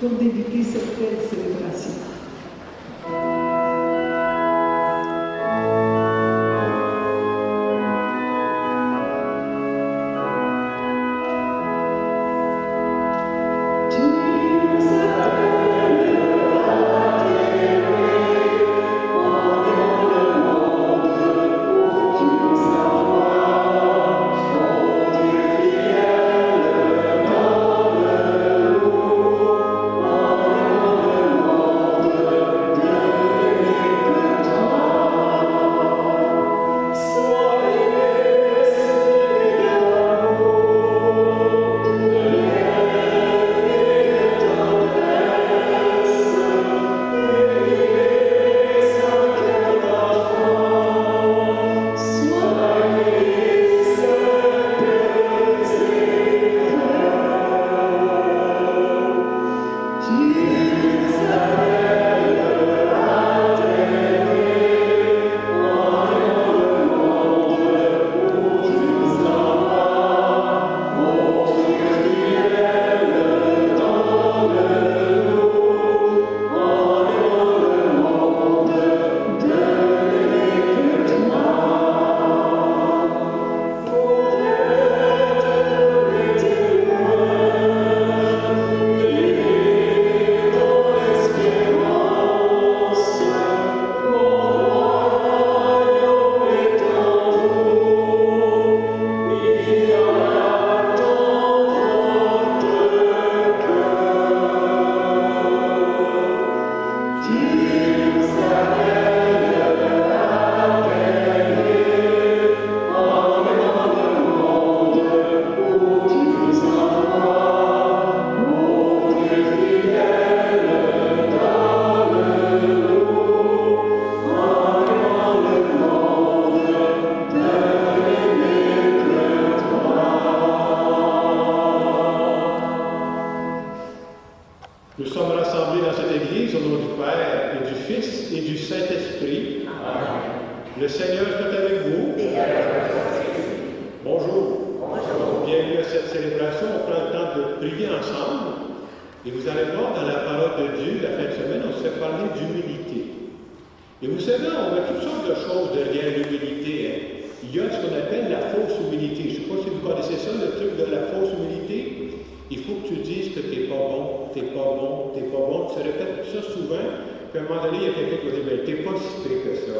pour débuter cette belle célébration. Nous sommes rassemblés dans cette église au nom du Père et du Fils et du Saint-Esprit. Amen. Le Seigneur soit avec vous. Bonjour. Bonjour. Bienvenue à cette célébration. On prend le temps de prier ensemble. Et vous allez voir dans la parole de Dieu, la fin de semaine, on se fait parler d'humilité. Et vous savez, on a toutes sortes de choses derrière l'humilité. Hein. Il y a ce qu'on appelle la fausse humilité. Je ne sais pas si vous connaissez ça, le truc de la fausse humilité. Il faut que tu dises que tu n'es pas bon, tu n'es pas bon, tu n'es pas bon. Tu répètes ça souvent, puis à un moment donné, il y a quelqu'un qui va dire, tu n'es pas si pire que ça.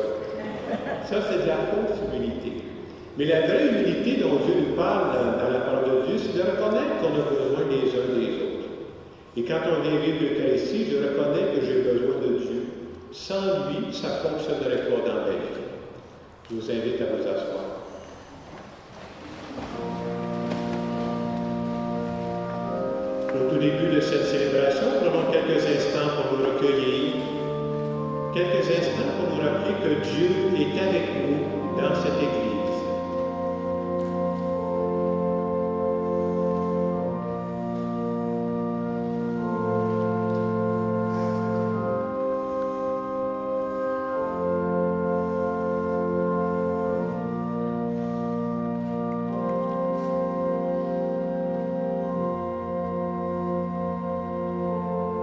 Ça, c'est de la fausse humilité. Mais la vraie humilité dont Dieu nous parle dans la parole de Dieu, c'est de reconnaître qu'on a besoin des uns des autres. Et quand on vient vivre l'Eucharistie, je reconnais que j'ai besoin de Dieu. Sans lui, ça ne fonctionnerait pas dans ma vie. Je vous invite à vous asseoir. Au tout début de cette célébration, prenons quelques instants pour nous recueillir, quelques instants pour nous rappeler que Dieu est avec nous dans cette Église.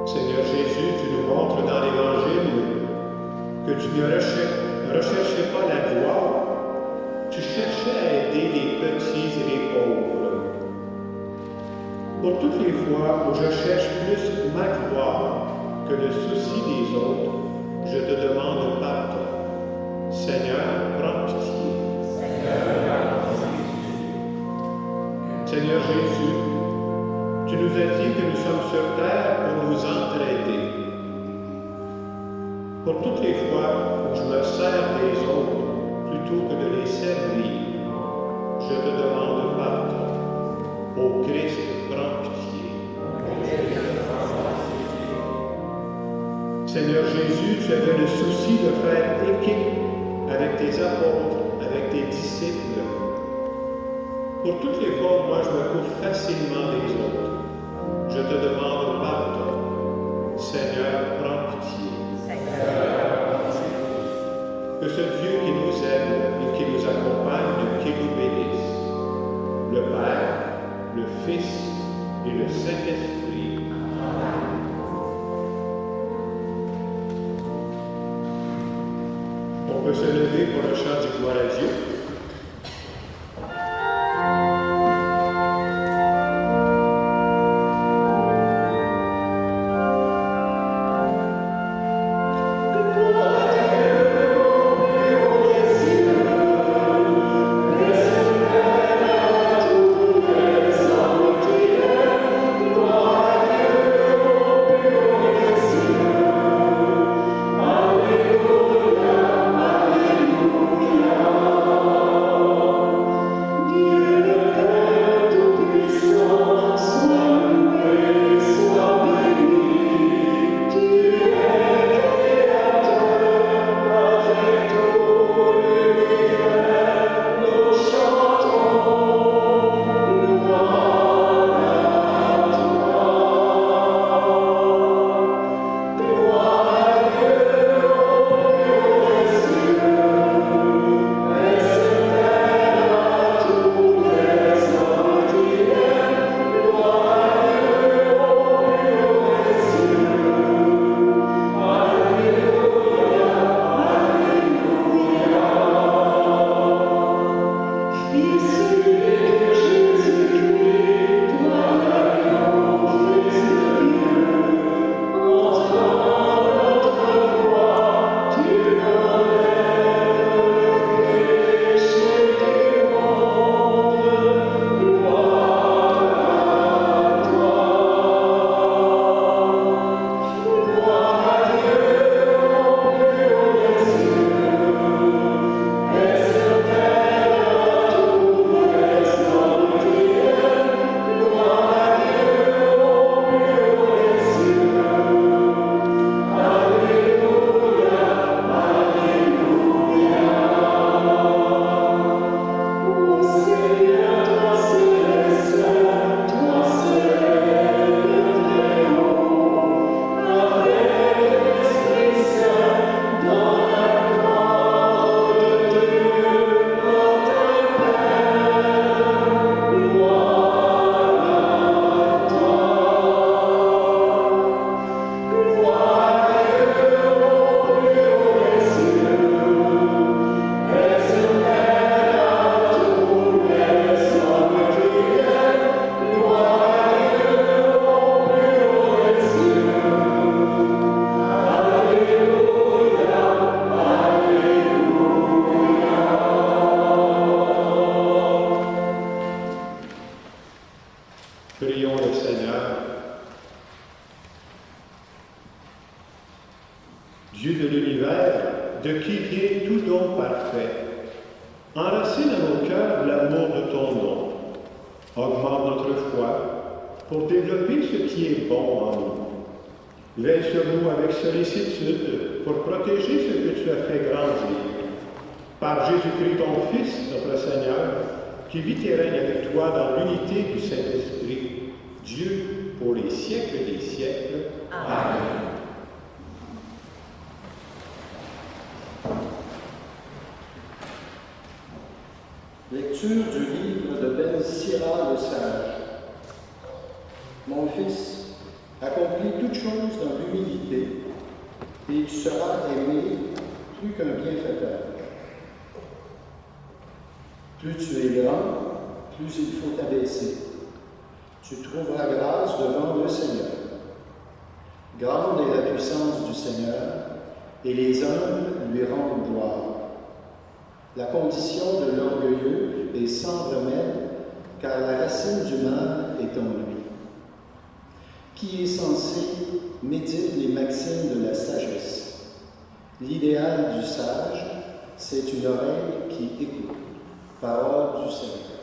Seigneur Jésus, tu nous montres dans l'Évangile que tu ne recherchais pas la gloire, tu cherchais à aider les petits et les pauvres. Pour toutes les fois où je cherche plus ma gloire que le souci des autres, je te demande pardon. Seigneur, prends pitié. Seigneur Jésus, tu nous as dit que nous sommes sur terre pour nous entraider. Pour toutes les fois où je me sers des autres plutôt que de les servir, je te demande pardon. Ô Christ, prends pitié. Seigneur Jésus, tu avais le souci de faire équipe avec tes apôtres, avec tes disciples. Pour toutes les fois où moi je me coupe facilement des autres, je te demande pardon. Seigneur, prends pitié. Que ce Dieu qui nous aime et qui nous accompagne, qui nous bénisse, le Père, le Fils et le Saint-Esprit. peut se lever pour le chant du gloire à Dieu. Prions le Seigneur. Dieu de l'univers, de qui vient tout don parfait, enracine à nos cœurs l'amour de ton nom. Augmente notre foi pour développer ce qui est bon en nous. Veille sur nous avec sollicitude pour protéger ce que tu as fait grandir. Par Jésus-Christ, ton Fils, notre Seigneur, qui vit et règne avec toi dans l'unité du Saint-Esprit, Dieu pour les siècles des siècles. Amen. Lecture du livre de Ben Sira le Sage. Mon fils, accomplis toutes choses dans l'humilité, et tu seras aimé plus qu'un bienfaiteur. Plus tu es grand, plus il faut t'abaisser. Tu trouveras grâce devant le Seigneur. Grande est la puissance du Seigneur, et les humbles lui rendent gloire. La condition de l'orgueilleux est sans remède, car la racine du mal est en lui. Qui est censé médire les maximes de la sagesse. L'idéal du sage, c'est une oreille qui écoute. Parole du Seigneur.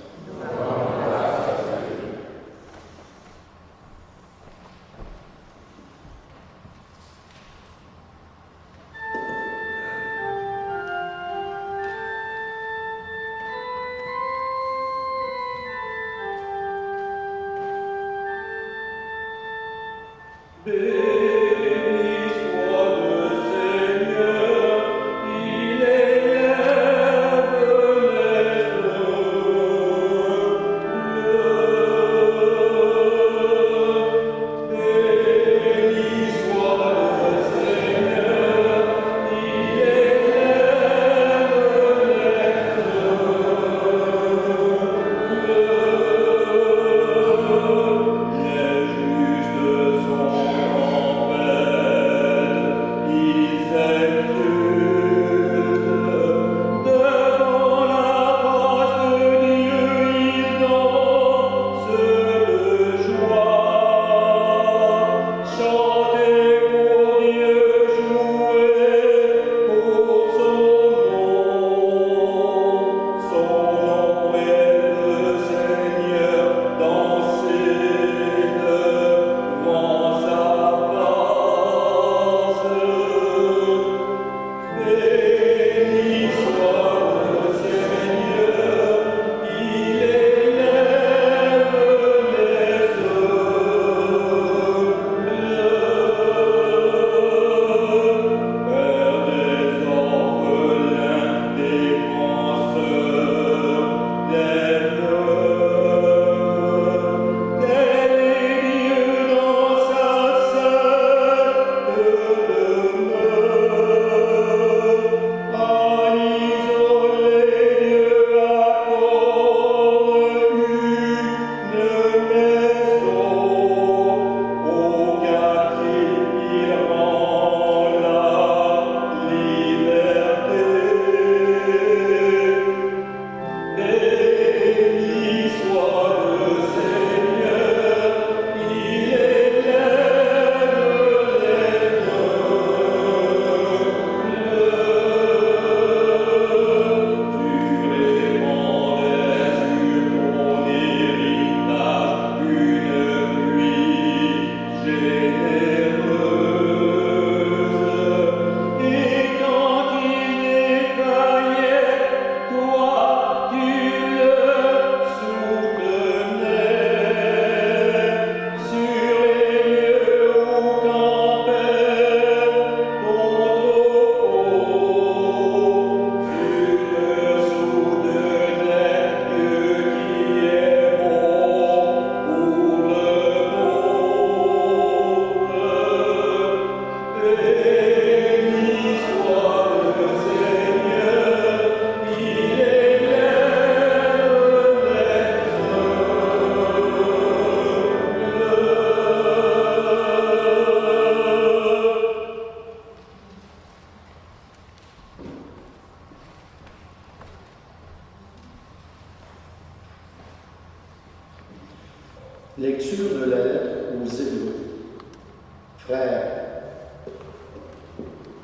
Frères,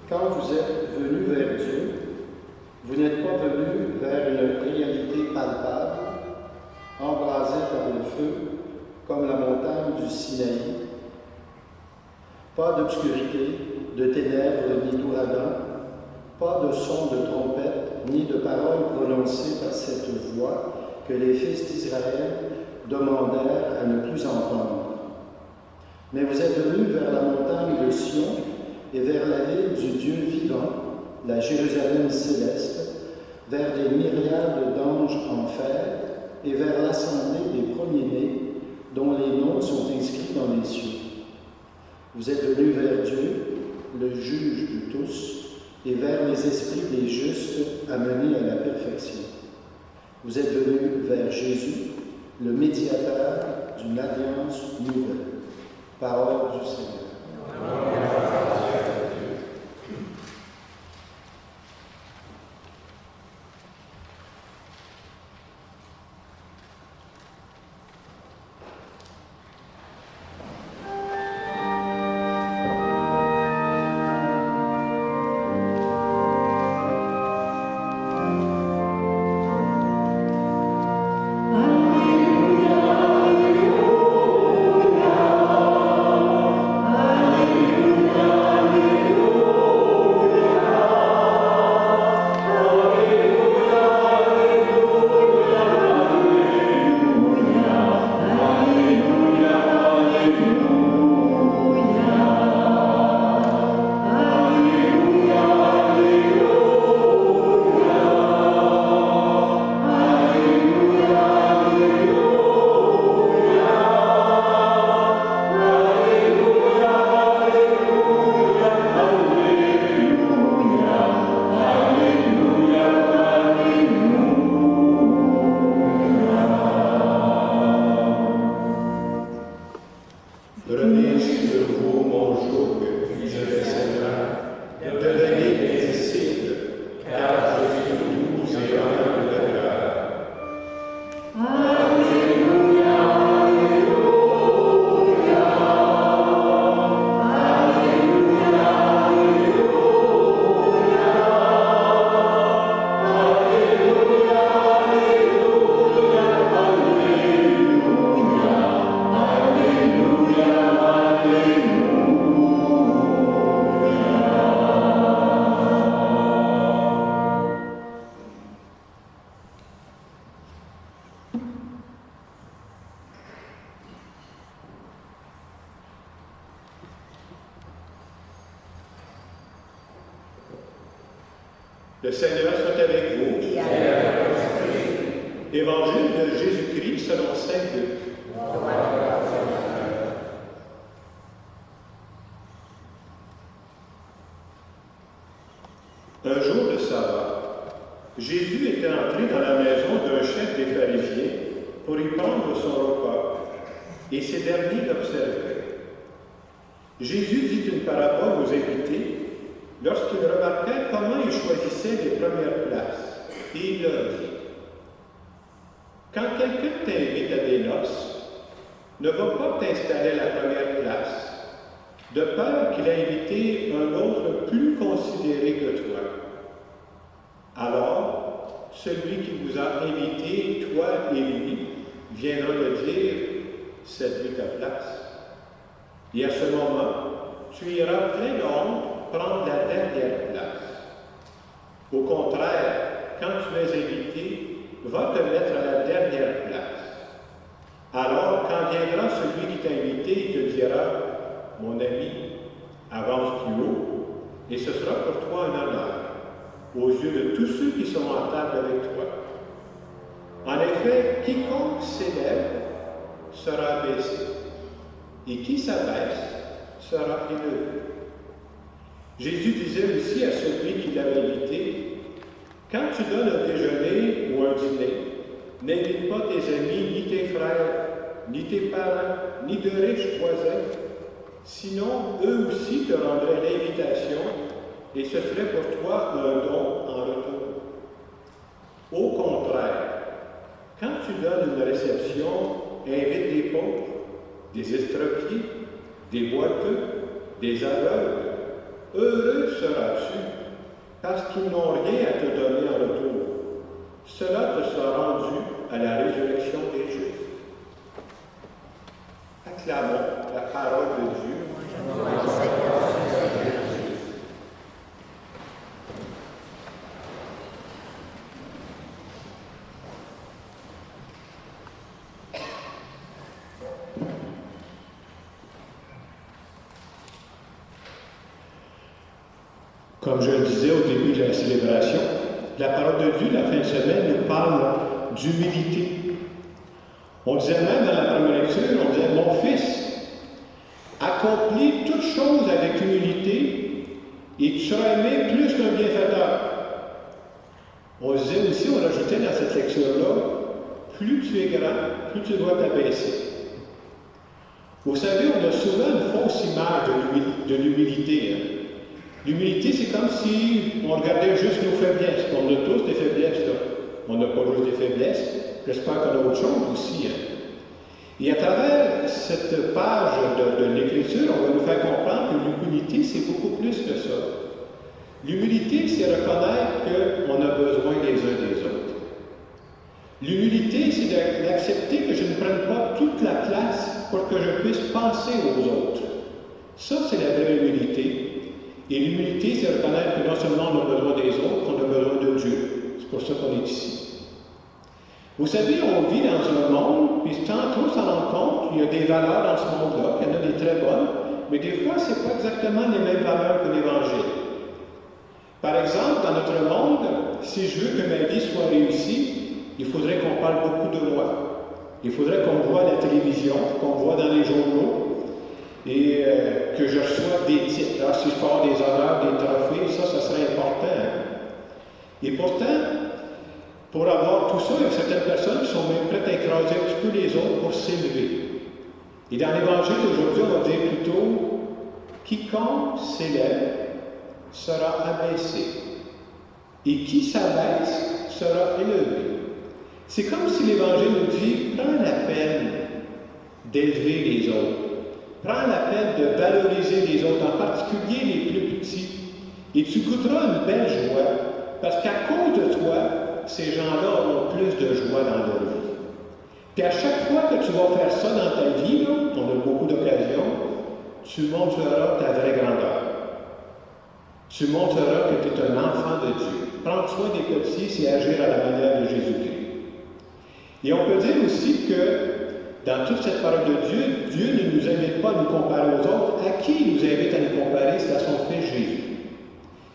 quand vous êtes venus vers Dieu, vous n'êtes pas venus vers une réalité palpable, embrasée par le feu, comme la montagne du Sinaï. Pas d'obscurité, de ténèbres ni d'ouragan, pas de son de trompette, ni de paroles prononcées par cette voix que les fils d'Israël demandèrent à ne plus entendre. Mais vous êtes venus vers la montagne de Sion et vers la ville du Dieu vivant, la Jérusalem céleste, vers des myriades d'anges en fer et vers l'assemblée des premiers-nés dont les noms sont inscrits dans les cieux. Vous êtes venus vers Dieu, le juge de tous, et vers les esprits des justes amenés à la perfection. Vous êtes venus vers Jésus, le médiateur d'une alliance nouvelle. Parole du Seigneur. Le Seigneur soit avec vous. Évangile de Jésus-Christ selon saint Luc. Un jour de sabbat, Jésus était entré dans la maison d'un chef des pharisiens pour y prendre son repas, et ces derniers l'observaient. Jésus dit une parabole aux invités lorsqu'ils remarquaient comment ils choisissaient les premières places, et il leur dit: quand quelqu'un t'invite à des noces, ne va pas t'installer à la première place, de peur qu'il ait invité un autre plus considéré que toi. Alors, celui qui vous a invité, toi et lui, viendra te dire: cède-lui ta place. Et à ce moment, tu iras plein de honte prendre la dernière place. Au contraire, quand tu es invité, va te mettre à la dernière place. Alors, quand viendra celui qui t'a invité, il te dira: mon ami, avance plus haut, et ce sera pour toi un honneur aux yeux de tous ceux qui sont en table avec toi. En effet, quiconque s'élève sera abaissé, et qui s'abaisse sera élevé. Jésus disait aussi à celui qui l'avait invité: quand tu donnes un déjeuner ou un dîner, n'invite pas tes amis, ni tes frères, ni tes parents, ni de riches voisins, sinon eux aussi te rendraient l'invitation, et ce serait pour toi un don en retour. Au contraire, quand tu donnes une réception, invite des pauvres, des estropiés, des boiteux, des aveugles, heureux seras-tu, parce qu'ils n'ont rien à te donner en retour. Cela te sera rendu à la résurrection des Justes. Acclamons la parole de Dieu. Comme je le disais au début de la célébration, la parole de Dieu, la fin de semaine, nous parle d'humilité. On disait même dans la première lecture, on disait, mon fils, accomplis toutes choses avec humilité et tu seras aimé plus qu'un bienfaiteur. On disait aussi, on rajoutait dans cette lecture-là, plus tu es grand, plus tu dois t'abaisser. Vous savez, on a souvent une fausse image de l'humilité. L'humilité, c'est comme si on regardait juste nos faiblesses. On a tous des faiblesses, là. On n'a pas juste des faiblesses. J'espère qu'on a autre chose aussi. Et à travers cette page de l'Écriture, on va nous faire comprendre que l'humilité, c'est beaucoup plus que ça. L'humilité, c'est reconnaître qu'on a besoin les uns des autres. L'humilité, c'est d'accepter que je ne prenne pas toute la place pour que je puisse penser aux autres. Ça, c'est la vraie humilité. Et l'humilité, c'est reconnaître que non seulement on a besoin des autres, qu'on a besoin de Dieu. C'est pour ça qu'on est ici. Vous savez, on vit dans un monde, puis sans trop s'en rendre compte, il y a des valeurs dans ce monde-là, il y en a des très bonnes, mais des fois, ce n'est pas exactement les mêmes valeurs que l'Évangile. Par exemple, dans notre monde, si je veux que ma vie soit réussie, il faudrait qu'on parle beaucoup de moi. Il faudrait qu'on me voie à la télévision, qu'on me voie dans les journaux, et que je reçoive des titres. Alors, si je peux avoir des honneurs, des trophées, ça serait important. Et pourtant, pour avoir tout ça, il y a certaines personnes qui sont même prêtes à écraser un petit peu les autres pour s'élever. Et dans l'Évangile d'aujourd'hui, on va dire plutôt « Quiconque s'élève sera abaissé, et qui s'abaisse sera élevé. » C'est comme si l'Évangile nous dit « Prends la peine d'élever les autres. Prends la peine de valoriser les autres, en particulier les plus petits, et tu goûteras une belle joie, parce qu'à cause de toi, ces gens-là auront plus de joie dans leur vie. Puis à chaque fois que tu vas faire ça dans ta vie, là, on a beaucoup d'occasions, tu montreras ta vraie grandeur. Tu montreras que tu es un enfant de Dieu. Prendre soin des petits, c'est agir à la manière de Jésus-Christ. Et on peut dire aussi que dans toute cette parole de Dieu, Dieu ne nous invite pas à nous comparer aux autres. À qui il nous invite à nous comparer? C'est à son Fils Jésus.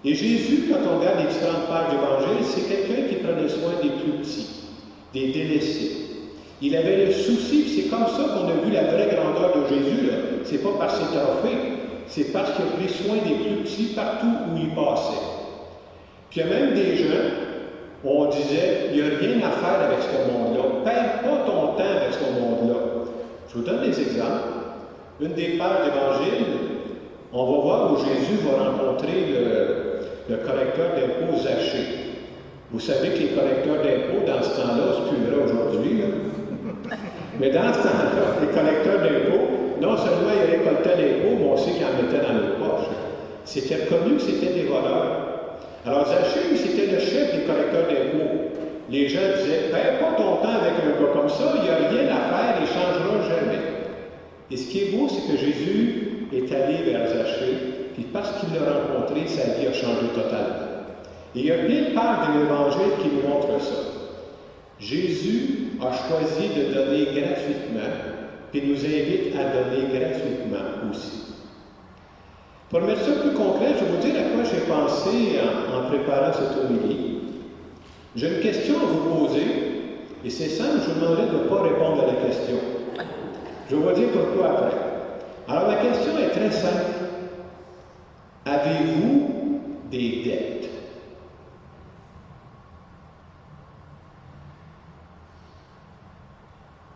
Et Jésus, quand on regarde les différentes pages d'Évangile, c'est quelqu'un qui prenait soin des plus petits, des délaissés. Il avait le souci, c'est comme ça qu'on a vu la vraie grandeur de Jésus. C'est pas par ses trophées, c'est parce qu'il a pris soin des plus petits partout où il passait. Puis il y a même des gens où on disait, il n'y a rien à faire avec ce monde-là. Perds pas ton temps avec ce monde-là. Je vous donne des exemples. Une des pages d'Évangile, on va voir où Jésus va rencontrer le collecteur d'impôts Zachée. Vous savez que les collecteurs d'impôts, dans ce temps-là, c'est plus vrai aujourd'hui, là. Mais dans ce temps-là, les collecteurs d'impôts, non seulement ils récoltaient l'impôt, mais on sait qu'ils en mettaient dans nos poches. C'était reconnu que c'était des voleurs. Alors Zachée, c'était le chef des collecteurs d'impôts. Les gens disaient, perds pas ton temps avec un gars comme ça, il n'y a rien à faire, il ne changera jamais. Et ce qui est beau, c'est que Jésus est allé vers Zachée, puis parce qu'il l'a rencontré, sa vie a changé totalement. Et il y a plein de pages de l'Évangile qui nous montrent ça. Jésus a choisi de donner gratuitement, puis nous invite à donner gratuitement aussi. Pour mettre ça plus concret, je vais vous dire à quoi j'ai pensé en préparant cette homélie. J'ai une question à vous poser, et c'est simple, je vous demanderai de ne pas répondre à la question. Je vais vous dire pourquoi après. Alors la question est très simple. Avez-vous des dettes?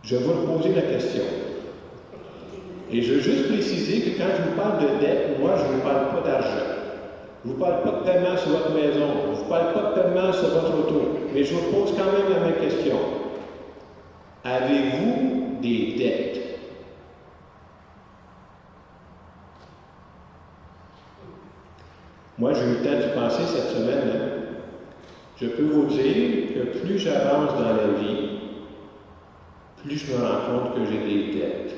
Je vais vous poser la question. Et je veux juste préciser que quand je vous parle de dette, moi, je ne vous parle pas d'argent. Je ne vous parle pas de paiement sur votre maison. Je ne vous parle pas de paiement sur votre auto. Mais je vous pose quand même la même question. Avez-vous des dettes? Moi, j'ai eu le temps d'y penser cette semaine. Je peux vous dire que plus j'avance dans la vie, plus je me rends compte que j'ai des dettes.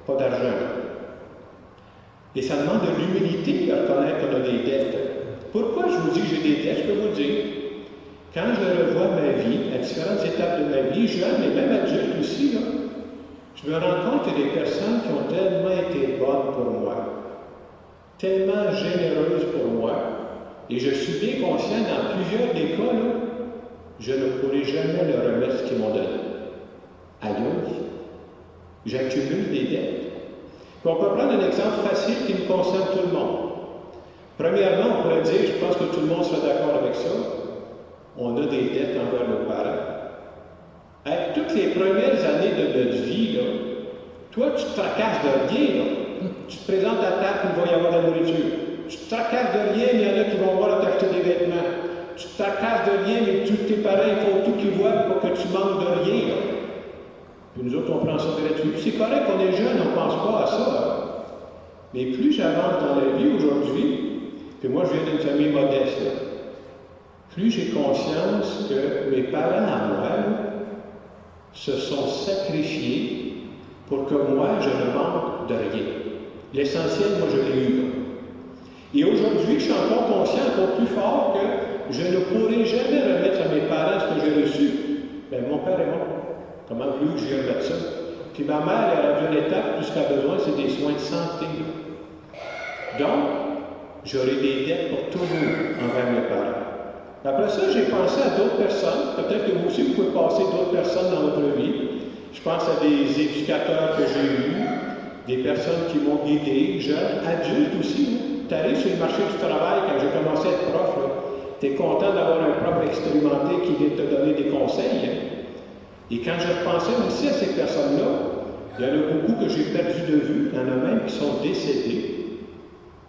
Pas d'argent. Et ça demande de l'humilité de reconnaître qu'on a des dettes. Pourquoi je vous dis que j'ai des dettes? Je peux vous le dire. Quand je revois ma vie, à différentes étapes de ma vie, jeune et même adulte aussi, là, je me rends compte qu'il y a des personnes qui ont tellement été bonnes pour moi, tellement généreuses pour moi, et je suis bien conscient dans plusieurs des cas, là, je ne pourrai jamais leur remettre ce qu'ils m'ont donné. Aïe, j'accumule des dettes. Puis on peut prendre un exemple facile qui nous concerne tout le monde. Premièrement, on pourrait dire, je pense que tout le monde sera d'accord avec ça, on a des dettes envers nos parents. Toutes les premières années de notre vie, là, toi, tu te tracasses de rien. Là. Tu te présentes à table, il va y avoir de la nourriture. Tu te tracasses de rien, mais il y en a qui vont voir t'acheter des vêtements. Tu te tracasses de rien, mais tous tes parents font tout qu'ils voient pour que tu manques de rien. Là. Puis nous autres, on prend ça gratuit. C'est correct qu'on est jeune, on ne pense pas à ça. Là. Mais plus j'avance dans la vie aujourd'hui, puis moi, je viens d'une famille modeste, là, plus j'ai conscience que mes parents à moi se sont sacrifiés pour que moi, je ne manque de rien. L'essentiel, moi, je l'ai eu. Là. Et aujourd'hui, je suis encore conscient, encore plus fort, que je ne pourrai jamais remettre à mes parents ce que j'ai reçu. Bien, mon père est mort. Comment voulez-vous que j'y remette ça? Puis ma mère, elle a une étape, tout ce qu'elle a besoin, c'est des soins de santé. Donc, j'aurai des dettes pour toujours envers mes parents. Après ça, j'ai pensé à d'autres personnes. Peut-être que vous aussi, vous pouvez passer d'autres personnes dans votre vie. Je pense à des éducateurs que j'ai eus, des personnes qui m'ont guidé, jeunes, adultes aussi. Tu arrives sur le marché du travail, quand j'ai commencé à être prof, tu es content d'avoir un prof expérimenté qui vient te donner des conseils. Hein? Et quand je repensais aussi à ces personnes-là, il y en a beaucoup que j'ai perdu de vue, il y en a même qui sont décédés.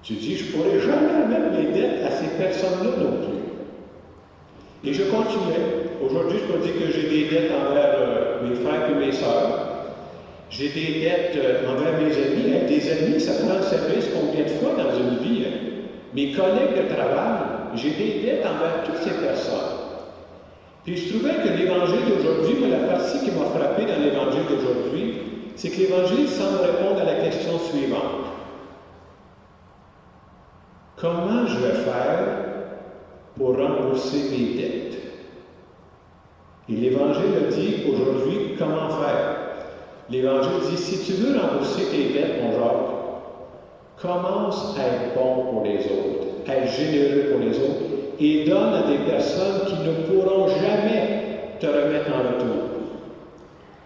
Tu dis, je ne pourrais jamais remettre les dettes à ces personnes-là non plus. Et je continuais. Aujourd'hui, je peux dire que j'ai des dettes envers mes frères et mes sœurs. J'ai des dettes envers mes amis. Hein. Des amis, ça prend le service combien de fois dans une vie. Hein. Mes collègues de travail, j'ai des dettes envers toutes ces personnes. Puis je trouvais que l'Évangile d'aujourd'hui, moi, la partie qui m'a frappé dans l'Évangile d'aujourd'hui, c'est que l'Évangile semble répondre à la question suivante. Comment je vais faire pour rembourser mes dettes? Et l'Évangile a dit aujourd'hui comment faire. L'Évangile dit, si tu veux rembourser tes dettes, mon Jacques, commence à être bon pour les autres, à être généreux pour les autres, et donne à des personnes qui ne pourront jamais te remettre en retour.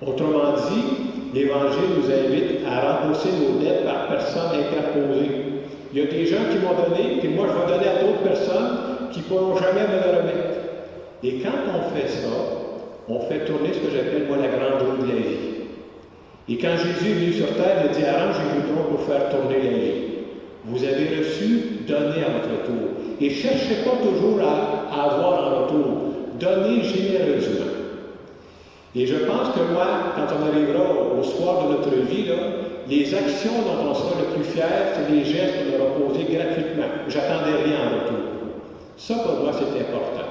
Autrement dit, l'Évangile nous invite à rembourser nos dettes par personnes interposées. Il y a des gens qui m'ont donné, puis moi je vais donner à d'autres personnes qui ne pourront jamais me le remettre. Et quand on fait ça, on fait tourner ce que j'appelle moi la grande roue de la vie. Et quand Jésus est venu sur terre, il a dit, arrangez-vous donc pour faire tourner la vie. Vous avez reçu, donnez à votre tour. Et ne cherchez pas toujours à avoir en retour. Donnez généreusement. Et je pense que moi, quand on arrivera au soir de notre vie, là, les actions dont on sera le plus fier, c'est les gestes qu'on aura posés gratuitement. J'attendais rien en retour. Ça, pour moi, c'est important.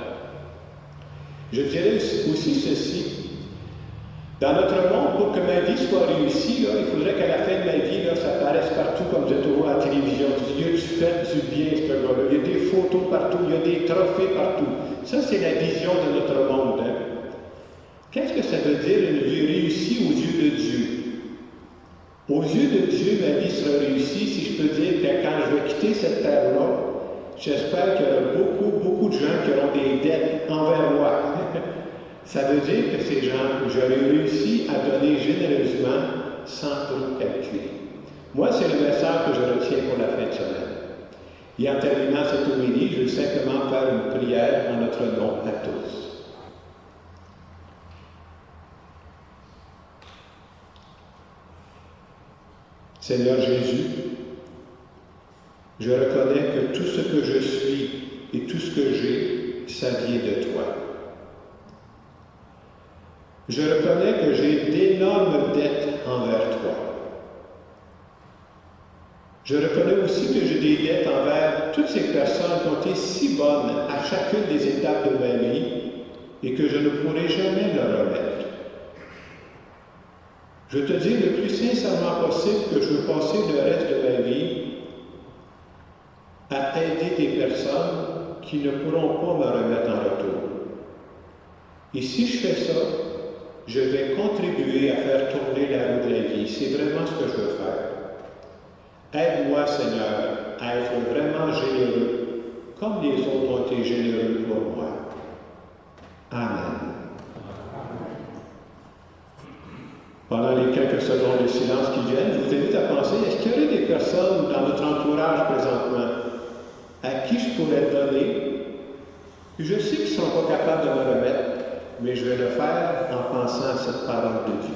Je dirais aussi ceci. Dans notre monde, pour que ma vie soit réussie, là, il faudrait qu'à la fin de ma vie, là, ça apparaisse partout, comme vous êtes toujours à la télévision. Tu dis, il y a du fait du bien, ce gars-là. Il y a des photos partout, il y a des trophées partout. Ça, c'est la vision de notre monde. Hein? Qu'est-ce que ça veut dire une vie réussie aux yeux de Dieu? Aux yeux de Dieu, ma vie sera réussie si je peux dire que quand je vais quitter cette terre-là, j'espère qu'il y aura beaucoup de gens qui auront des dettes envers moi. Ça veut dire que ces gens, j'aurais réussi à donner généreusement sans trop calculer. Moi, c'est le message que je retiens pour la fin de semaine. Et en terminant cette homélie, je veux simplement faire une prière en notre nom à tous. Seigneur Jésus, je reconnais que tout ce que je suis et tout ce que j'ai, ça vient de toi. Je reconnais que j'ai d'énormes dettes envers toi. Je reconnais aussi que j'ai des dettes envers toutes ces personnes qui ont été si bonnes à chacune des étapes de ma vie et que je ne pourrai jamais leur remettre. Je te dis le plus sincèrement possible que je veux passer le reste de ma vie à aider des personnes qui ne pourront pas me remettre en retour. Et si je fais ça, je vais contribuer à faire tourner la roue de la vie. C'est vraiment ce que je veux faire. Aide-moi, Seigneur, à être vraiment généreux, comme les autres ont été généreux pour moi. Amen. Pendant les quelques secondes de silence qui viennent, je vous invite à penser, est-ce qu'il y aurait des personnes dans notre entourage présentement à qui je pourrais donner, puis je sais qu'ils ne sont pas capables de me remettre, mais je vais le faire en pensant à cette parole de Dieu.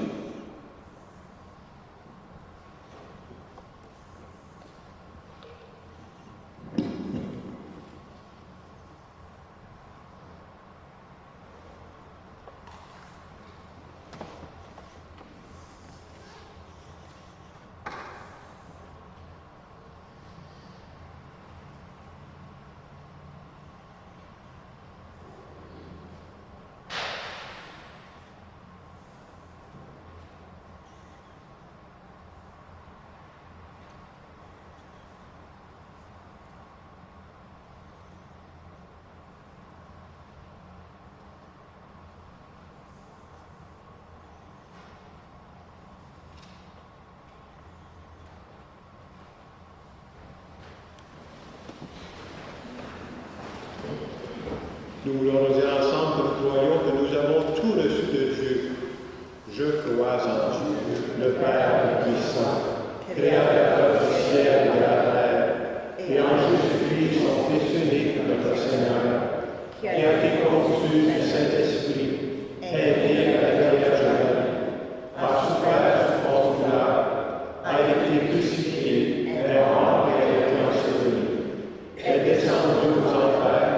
Nous voulons dire ensemble que nous croyons que nous avons tout reçu de Dieu. Je crois en Dieu, le Père puissant, Créateur du ciel et de la terre, et en Jésus-Christ, son Fils unique, notre Seigneur, qui a été conçu du Saint-Esprit, élevé à la Vierge Marie, a souffert sous Ponce Pilate, a été crucifié, est mort et a été enseveli, est descendu aux enfers.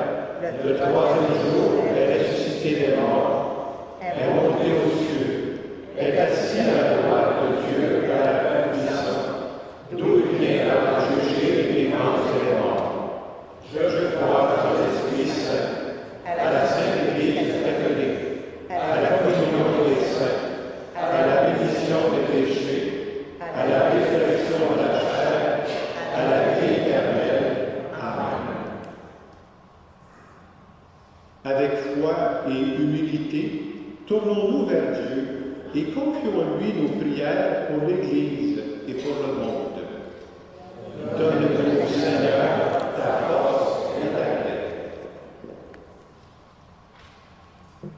Le troisième jour, est ressuscité des morts, est monté aux cieux, est assis à la droite de Dieu, Père puissant, d'où il viendra juger les vivants et les morts. Je crois en l'Esprit Saint, à la Sainte Église catholique, à la communion des saints, à la rémission des péchés, à la résurrection de la chair, à la vie éternelle. Amen. Avec foi et humilité, tournons-nous vers Dieu et confions en lui nos prières pour l'Église et pour le monde. Donne-nous, Seigneur, ta force et ta paix.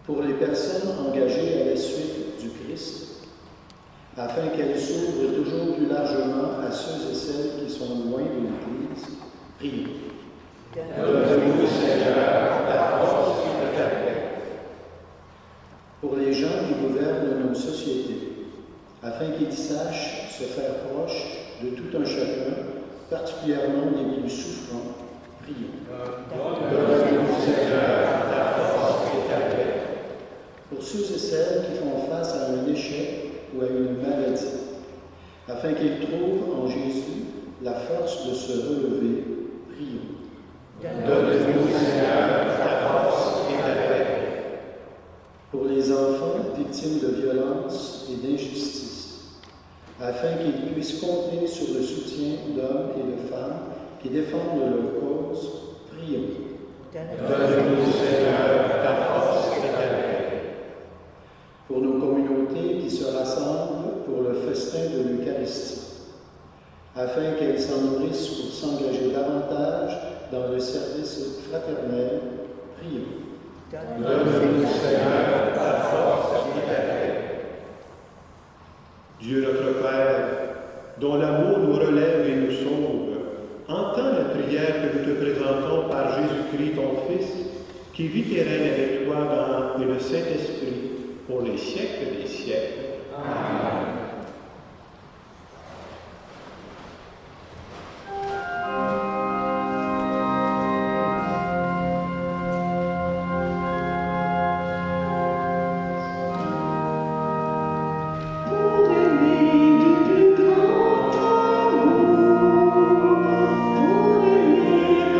Pour les personnes engagées à la suite du Christ, afin qu'elles s'ouvrent toujours plus largement à ceux et celles qui sont loin de l'Église, prions. Donne-nous, Seigneur, ta force et ta paix. Pour les gens qui gouvernent nos sociétés, afin qu'ils sachent se faire proches de tout un chacun, particulièrement des plus souffrants, prions. Donne-nous, Seigneur, ta force et ta paix. Pour ceux et celles qui font face à un échec ou à une maladie, afin qu'ils trouvent en Jésus la force de se relever, prions. Donne-nous, Seigneur, ta force et ta paix. Pour les enfants victimes de violences et d'injustice, afin qu'ils puissent compter sur le soutien d'hommes et de femmes qui défendent leur cause, prions. Donne-nous, Seigneur, ta force et ta paix. Pour nos communautés qui se rassemblent pour le festin de l'Eucharistie, afin qu'elles s'en nourrissent pour s'engager davantage dans le service fraternel, prions. Donne-nous, Seigneur, ta force et ta paix. Dieu notre Père, dont l'amour nous relève et nous sauve, entends la prière que nous te présentons par Jésus-Christ, ton Fils, qui vit et règne avec toi dans le Saint-Esprit pour les siècles des siècles. Amen. Pour aimer du plus grand amour, pour aimer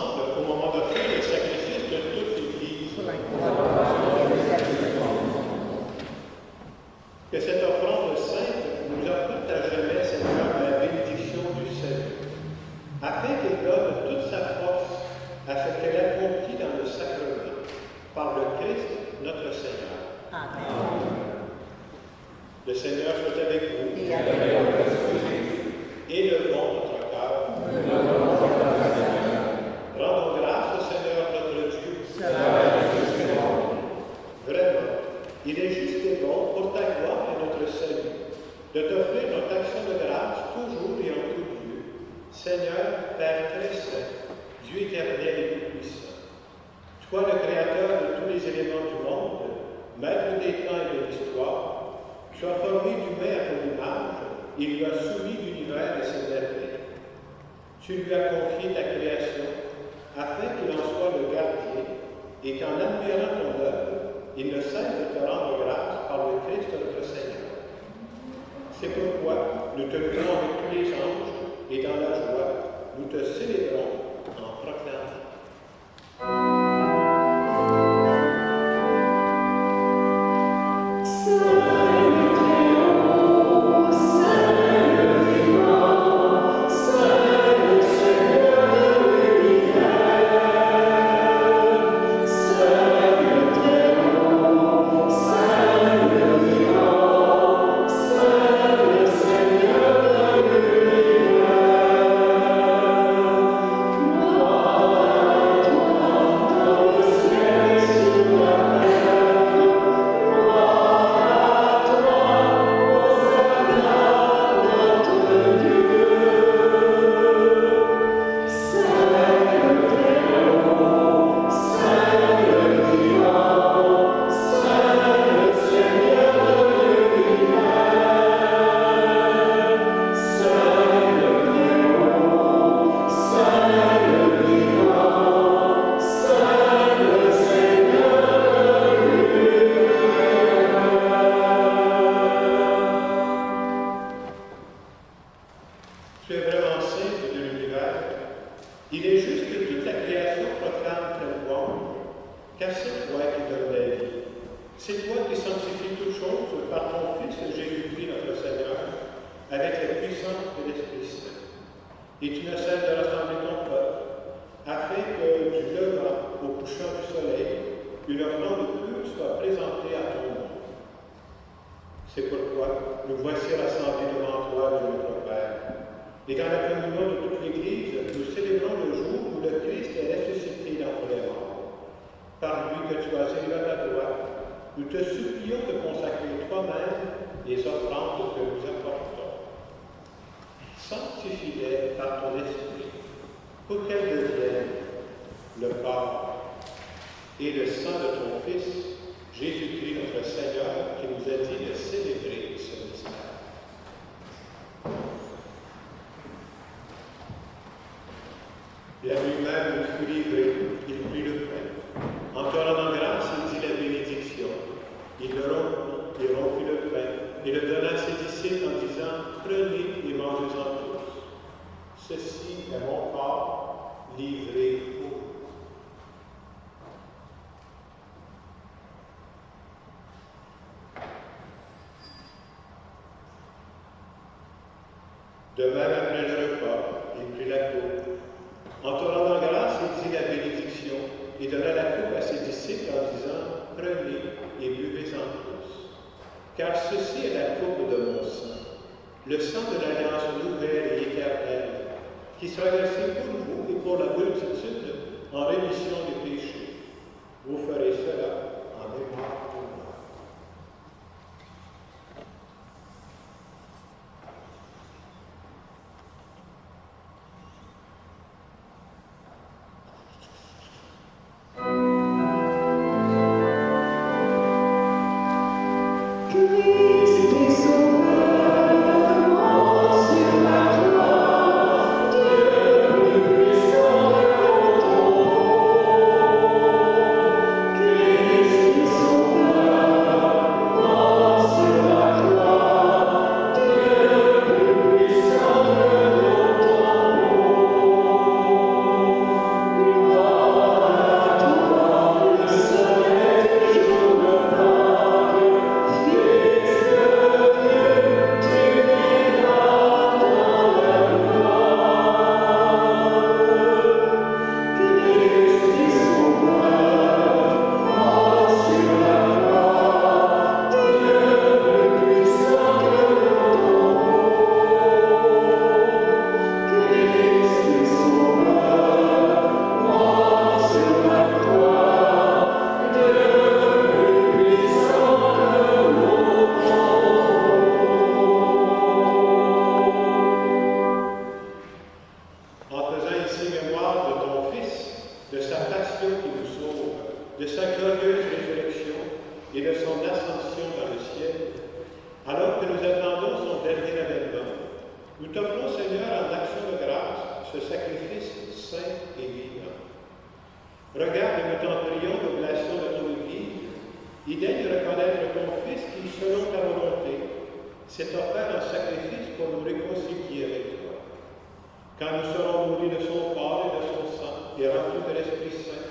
ensemble au moment d'offrir le sacrifice de toute l'Église. Que cette offrande sainte nous apporte à jamais, Seigneur, la bénédiction du salut, afin qu'elle donne toute sa force à ce qu'elle accomplit dans le sacrement, par le Christ, notre Seigneur. Amen. Le Seigneur soit avec vous. Et avec votre esprit. Élevons notre cœur. Rendons grâce au Seigneur notre Dieu. Vraiment, il est juste et bon pour ta gloire et notre salut, de t'offrir notre action de grâce toujours et en tout lieu. Seigneur, Père très saint, Dieu éternel et tout-puissant, toi le Créateur de tous les éléments du monde, Maître des temps et de l'histoire, tu as formé l'humain à ton image et lui as soumis l'univers et ses merveilles. Tu lui as confié ta création afin qu'il en soit le gardien et qu'en admirant ton œuvre, il ne cesse de te rendre grâce par le Christ notre Seigneur. C'est pourquoi nous te louons avec tous les anges et dans la joie, nous te célébrons en proclamant. De même, après le repas, il prit la coupe. En te rendant grâce, il dit la bénédiction et donna la coupe à ses disciples en disant « Prenez et buvez-en tous, car ceci est la coupe de mon sang, le sang de l'alliance nouvelle et éternelle, qui sera versé pour vous et pour la multitude en rémission des péchés. Vous ferez cela en mémoire de moi. » Sur la croix, Dieu le puissant. passion qui nous sauve, de sa glorieuse résurrection et de son ascension dans le ciel, alors que nous attendons son dernier avènement, nous t'offrons, Seigneur, en action de grâce, ce sacrifice saint et vivant. Regarde, nous t'en prions, l'oblation de ton Église, et daigne reconnaître ton Fils qui, selon ta volonté, s'est offert en sacrifice pour nous réconcilier avec toi. Quand nous serons nourris de son corps et de son sang, et remplis de l'Esprit Saint,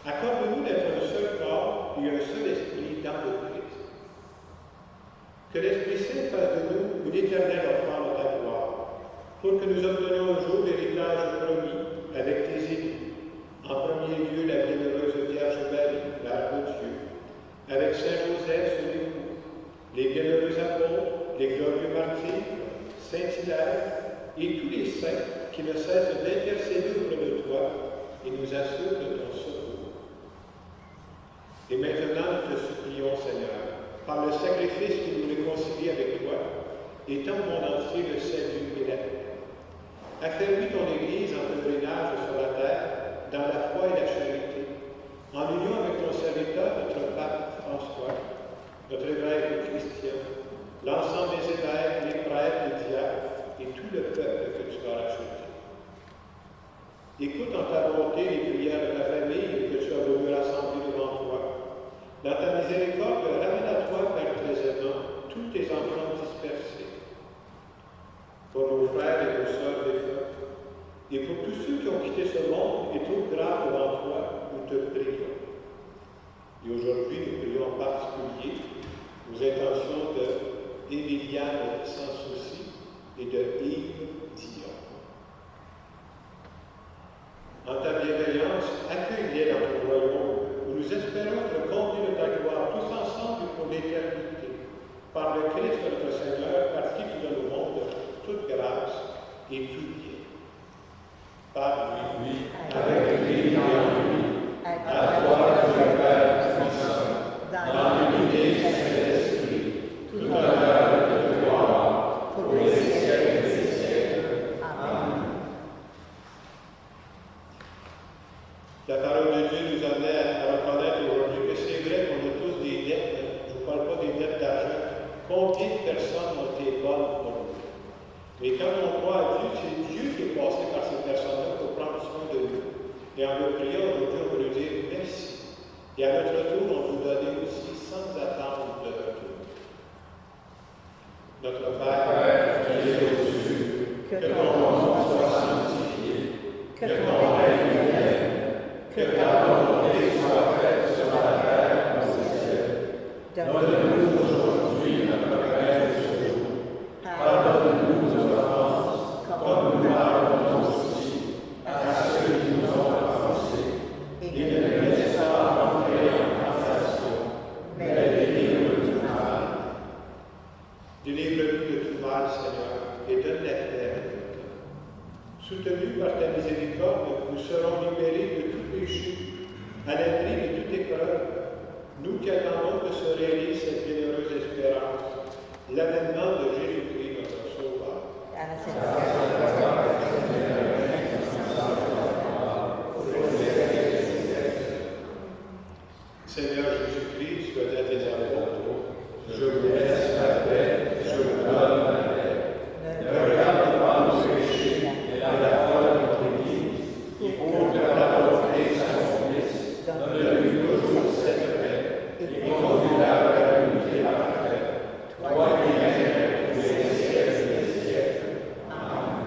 accorde-nous d'être un seul corps et un seul esprit dans le Christ. Que l'Esprit Saint fasse de nous une éternelle offrande de ta gloire, pour que nous obtenions un jour l'héritage promis avec tes élus. En premier lieu, la bienheureuse Vierge Marie, Mère de Dieu, avec Saint Joseph, son époux, les bienheureux apôtres, les glorieux martyrs, Saint Hilaire et tous les saints qui ne cessent d'intercéder auprès de toi et nous assurent de ton secours. Et maintenant, nous te supplions, Seigneur, par le sacrifice qui nous réconcilie avec toi, étends au monde entier le salut et la paix. Affermis ton Église en pèlerinage sur la terre, dans la foi et la charité, en union avec ton serviteur, notre pape François, notre évêque Christian, l'ensemble des évêques, les prêtres, les diacres et tout le peuple que tu as racheté. Écoute en ta bonté les prières de ta famille que tu as voulu rassembler devant toi. Dans ta miséricorde, ramène à toi, Père très aimant, tous tes enfants dispersés. Pour nos frères et nos sœurs défunts, et pour tous ceux qui ont quitté ce monde et trouvent grâce devant toi, nous te prions. Et aujourd'hui, nous prions en particulier aux intentions de Émiliane Sans Souci et de Yves Dion. En ta bienveillance, accueille-les dans ton royaume, où nous espérons être comblés de ta gloire, tous ensemble pour l'éternité, par le Christ notre Seigneur, par qui tu donnes au monde toute grâce et tout bien. Par lui, avec lui et en lui, à toi, Dieu Père puissant, dans l'unité du Saint-Esprit, tout honneur et toute gloire, pour les siècles des siècles. Amen. La parole de Dieu nous amenait à reconnaître aujourd'hui que c'est vrai qu'on a tous des dettes. Je ne parle pas des dettes d'argent. Combien de personnes ont été bonnes pour nous? Mais quand on croit à Dieu, c'est Dieu qui est passé par ces personnes-là pour prendre soin de nous. Et en le priant aujourd'hui, on veut lui dire merci. Et à notre tour, on veut donner aussi sans attendre de retour. Notre Père, qui es aux cieux, que ton nom soit sanctifié, que ton règne vienne, que ta volonté soit faite sur la terre comme au ciel. Donne-nous aujourd'hui notre pain de ce jour. Pardonne-nous nos offenses, comme nous pardonnons aussi à ceux qui nous ont offensés. Et ne nous laisse pas entrer en tentation, mais délivre-nous du mal. Délivre-nous de tout mal, Seigneur, et donne la paix à notre temps. Soutenus par ta miséricorde, nous serons libérés de tout péché, à l'abri de toute épreuve. Nous qui attendons que se réalise cette bienheureuse espérance, l'avènement de Jésus-Christ, notre Sauveur. Seigneur Jésus-Christ, tu as dit à tes apôtres, je vous laisse la paix, je vous donne la paix. Ne regarde pas nos péchés, mais la foi de notre Église, et pour que ta volonté s'accomplisse, donne-lui toujours cette paix, et conduis-la vers l'unité parfaite. Toi qui règnes pour les siècles des siècles. Amen.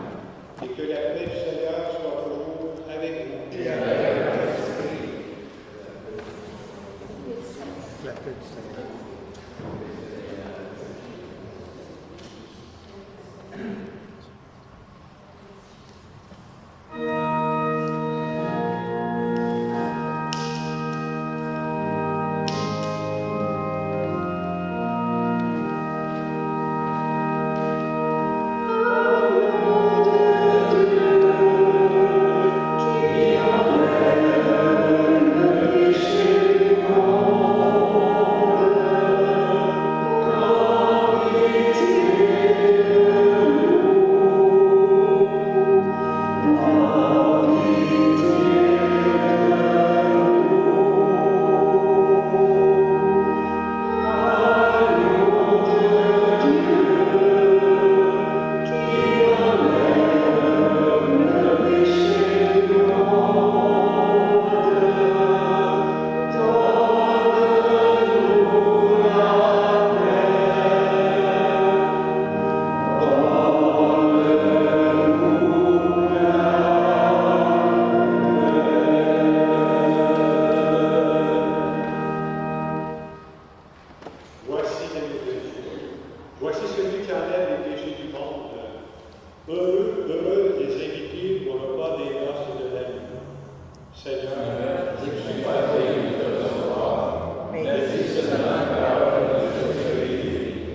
Et que la paix du Seigneur soit toujours avec vous. Et avec votre esprit. La paix du Seigneur. Amen. suis pas digne de te recevoir, mais dis seulement la parole et je serai guéri.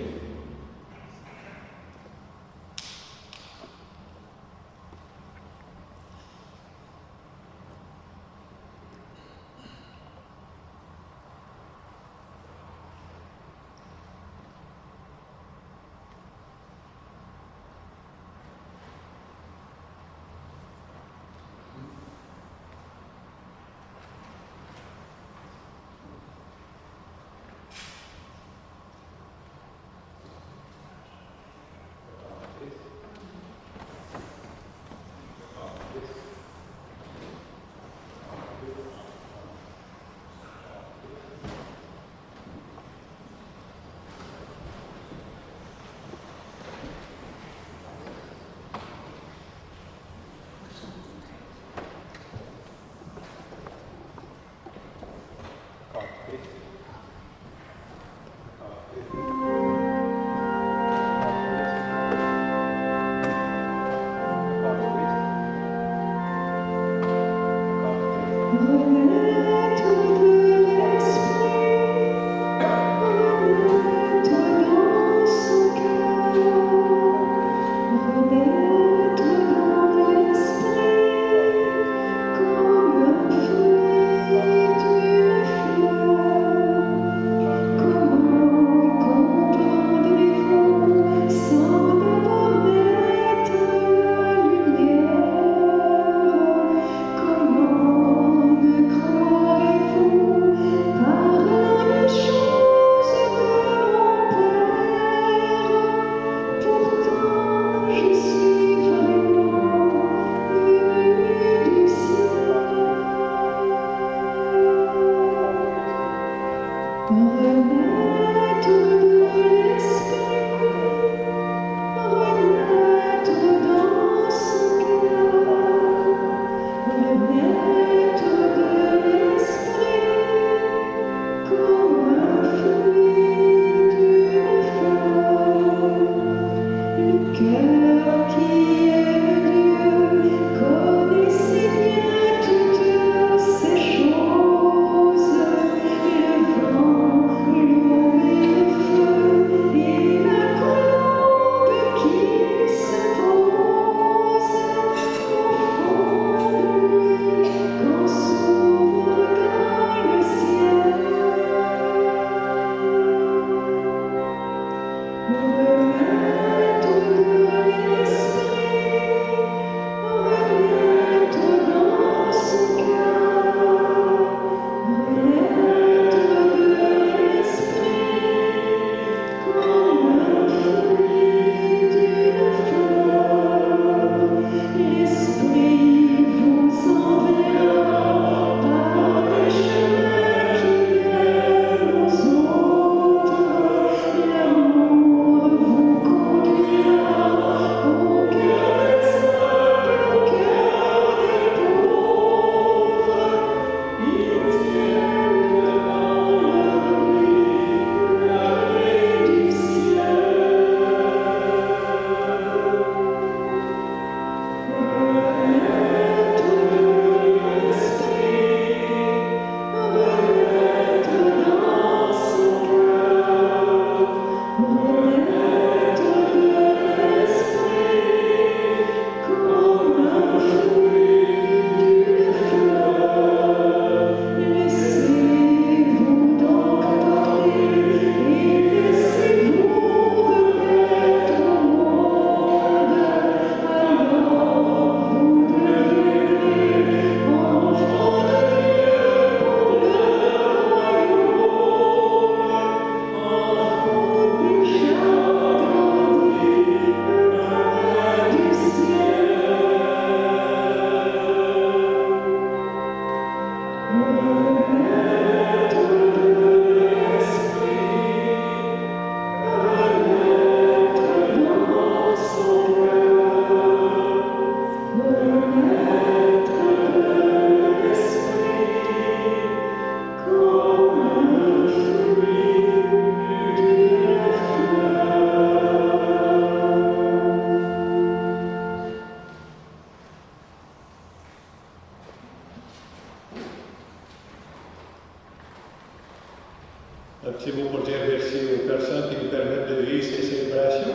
Un petit mot pour dire merci aux personnes qui nous permettent de vivre ces célébrations.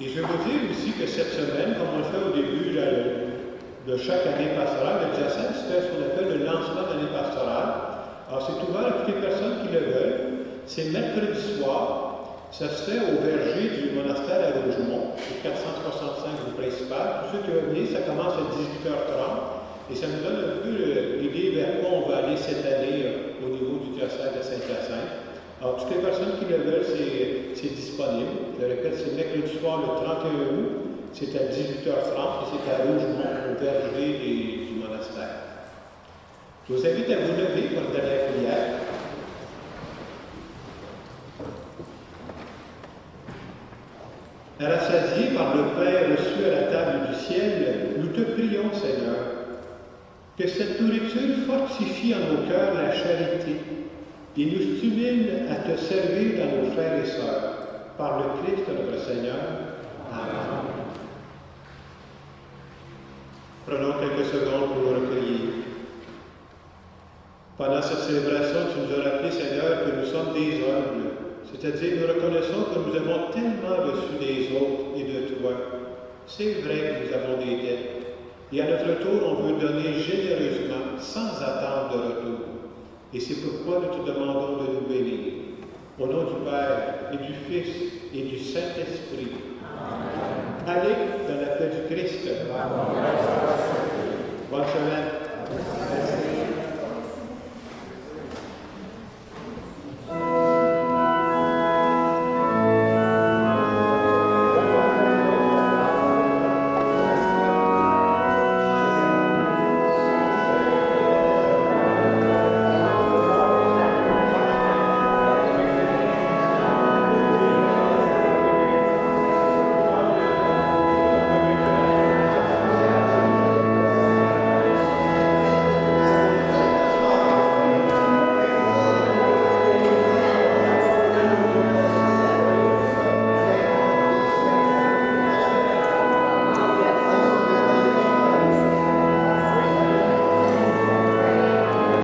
Et je vais vous dire aussi que cette semaine, comme on le fait au début de chaque année pastorale, le diocèse fait ce qu'on appelle le lancement de l'année pastorale. Alors c'est ouvert à toutes les personnes qui le veulent. C'est mercredi soir. Ça se fait au verger du monastère à Rougemont, au 465 du principal. Pour ceux qui veulent venir, ça commence à 18h30. Et ça nous donne un peu l'idée vers quoi on va aller cette année au niveau du diocèse de Saint-Hyacinthe. Alors, toutes les personnes qui le veulent, c'est disponible. Je répète, c'est mercredi soir, le 31 août. C'est à 18h30 et c'est à Rougemont, au verger du monastère. Je vous invite à vous lever pour la dernière prière. Rassasiés par le Père reçu à la table du ciel, nous te prions, Seigneur, que cette nourriture fortifie en nos cœurs la charité et nous stimule à te servir dans nos frères et sœurs, par le Christ notre Seigneur. Amen. Prenons quelques secondes pour nous recueillir. Pendant cette célébration, tu nous as rappelé, Seigneur, que nous sommes des humbles, c'est-à-dire nous reconnaissons que nous avons tellement reçu des autres et de toi. C'est vrai que nous avons des dettes. Et à notre tour, on veut donner généreusement, sans attendre de retour. Et c'est pourquoi nous te demandons de nous bénir. Au nom du Père, et du Fils, et du Saint-Esprit. Allez dans la paix du Christ. Bonne semaine.